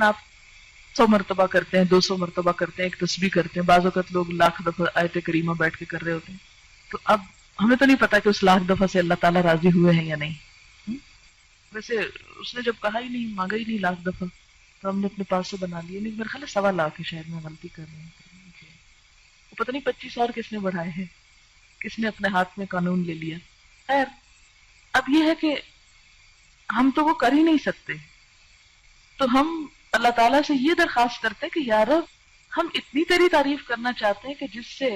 آپ 100 مرتبہ کرتے ہیں، 200 مرتبہ کرتے ہیں، ایک تسبیح کرتے ہیں، بعض اوقات لوگ لاکھ دفعہ آیت کریمہ بیٹھ کے کر رہے ہوتے ہیں. تو اب ہمیں تو نہیں پتا کہ اس لاکھ دفعہ سے اللہ تعالیٰ راضی ہوئے ہیں یا نہیں. ویسے اس نے جب کہا ہی نہیں، مانگا ہی نہیں لاکھ دفعہ، تو ہم نے اپنے پاس سے بنا لیا. نہیں، میرے خیال ہے 1.25 لاکھ ہے، شاید میں غلطی کر رہی ہوں. وہ پتہ نہیں 25 اور کس نے بڑھائے ہیں، کس نے اپنے ہاتھ میں قانون لے لیا. خیر، اب یہ ہے کہ ہم تو وہ کر ہی نہیں سکتے، تو ہم اللہ تعالیٰ سے یہ درخواست کرتے ہیں کہ یا رب، ہم اتنی تیری تعریف کرنا چاہتے ہیں کہ جس سے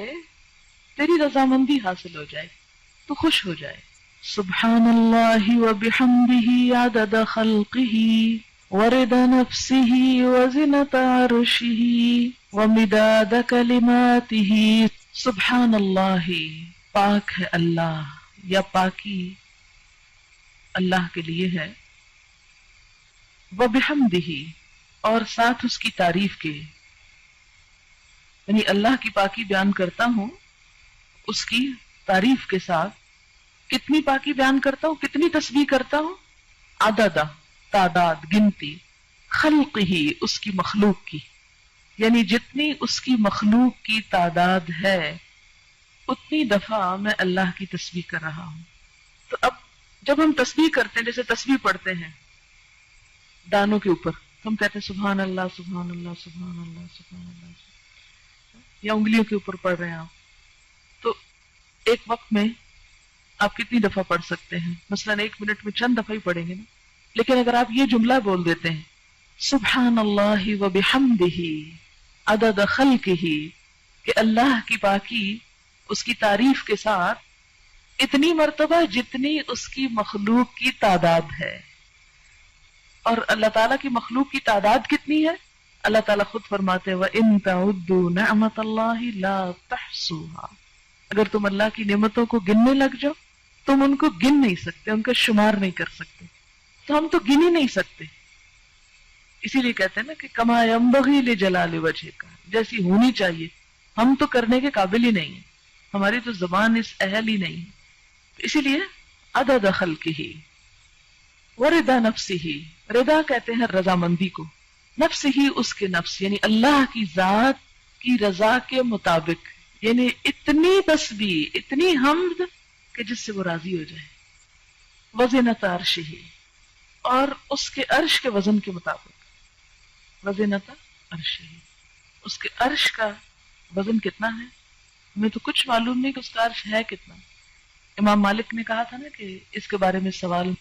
تیری رضامندی حاصل ہو جائے، تو خوش ہو جائے. سبحان اللہ وبحمدہ عدد خلقہ ورضا نفسہ وزنۃ عرشہ ومداد کلماتہ. سبحان اللہ، پاک ہے اللہ، یا پاکی اللہ کے لیے ہے. وبحمدہ، اور ساتھ اس کی تعریف کے، یعنی اللہ کی پاکی بیان کرتا ہوں اس کی تعریف کے ساتھ. کتنی پاکی بیان کرتا ہوں، کتنی تسبیح کرتا ہوں. عدد، تعداد، گنتی. خلق ہی، اس کی مخلوق کی، یعنی جتنی اس کی مخلوق کی تعداد ہے اتنی دفعہ میں اللہ کی تسبیح کر رہا ہوں. تو اب جب ہم تسبیح کرتے ہیں، جیسے تسبیح پڑھتے ہیں دانوں کے اوپر، ہم کہتے ہیں سبحان اللہ سبحان اللہ سبحان اللہ سبحان اللہ، یا انگلیوں کے اوپر پڑھ رہے ہیں آپ، تو ایک وقت میں آپ کتنی دفعہ پڑھ سکتے ہیں؟ مثلا 1 منٹ میں چند دفعہ ہی پڑھیں گے نا. لیکن اگر آپ یہ جملہ بول دیتے ہیں سبحان اللہ وبحمدہ عدد خلقہ، کہ اللہ کی پاکی اس کی تعریف کے ساتھ اتنی مرتبہ جتنی اس کی مخلوق کی تعداد ہے. اور اللہ تعالیٰ کی مخلوق کی تعداد کتنی ہے؟ اللہ تعالیٰ خود فرماتے ہیں وَإِن تَعُدُّوا نِعْمَةَ اللَّهِ لَا تَحْصُوهَا. اگر تم اللہ کی نعمتوں کو گننے لگ جاؤ، تم ان کو گن نہیں سکتے، ان کا شمار نہیں کر سکتے. تو ہم تو گن ہی نہیں سکتے. اسی لیے کہتے ہیں نا کہ کما ينبغي لجلال وجهك، جیسی ہونی چاہیے ہم تو کرنے کے قابل ہی نہیں ہیں، ہماری تو زبان اس اہل ہی نہیں ہے. اسی لیے عدد خلقہ ورضا نفسہ، رضا کہتے ہیں رضامندی کو، نفس ہی اس کے نفس، یعنی اللہ کی ذات کی رضا کے مطابق، یعنی اتنی تسبیح، اتنی حمد کہ جس سے وہ راضی ہو جائے. وزنۃ عرشہ، اور اس کے عرش کے وزن کے مطابق. وزنۃ عرشہ، اس کے عرش کا وزن کتنا ہے؟ ہمیں تو کچھ معلوم نہیں کہ اس کا عرش ہے کتنا. امام مالک نے کہا تھا نا کہ اس کے بارے میں سوال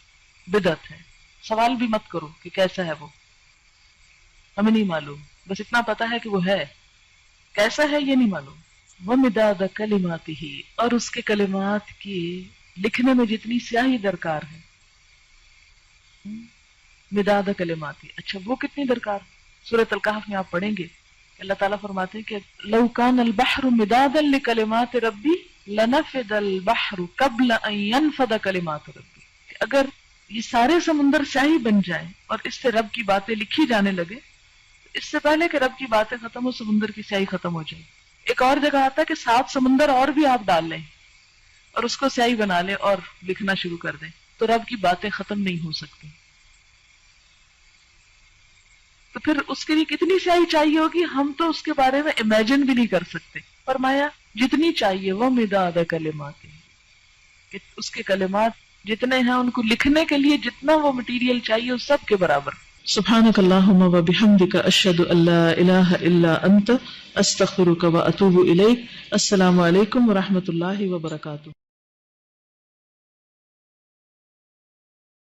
بدعت ہے. سوال بھی مت کرو کہ کیسا ہے وہ، ہمیں نہیں معلوم، بس اتنا پتا ہے کہ وہ ہے، کیسا ہے یہ نہیں معلوم. وَمِدَادَ كَلِمَاتِهِ، اور اس کے کلمات کی لکھنے میں جتنی سیاہی درکار ہے. مداد کلماتی، اچھا وہ کتنی درکار؟ سورۃ الکہف میں آپ پڑھیں گے کہ اللہ تعالیٰ فرماتے ہیں کہ لو کان البحر مدادا لکلمات ربی لنفد البحر قبل ان ينفد کلمات ربی، کہ اگر یہ سارے سمندر سیاہی بن جائیں اور اس سے رب کی باتیں لکھی جانے لگے، اس سے پہلے کہ رب کی باتیں ختم ہو سمندر کی سیاہی ختم ہو جائے. ایک اور جگہ آتا ہے کہ 7 سمندر اور بھی آپ ڈال لیں اور اس کو سیاہی بنا لیں اور لکھنا شروع کر دیں تو رب کی باتیں ختم نہیں ہو سکتی. تو پھر اس کے لیے کتنی سیاہی چاہیے ہوگی، ہم تو اس کے بارے میں امیجن بھی نہیں کر سکتے. فرمایا جتنی چاہیے وہ مداد کلمات، کہ اس کے کلمات جتنے ہیں ان کو لکھنے کے لیے جتنا وہ مٹیریل چاہیے اس سب کے برابر. سبحانک اللہم و بحمدک اشہد ان لا الہ الا انت استغفرک و اتوب الیک. السلام علیکم و رحمۃ اللہ وبرکاتہ.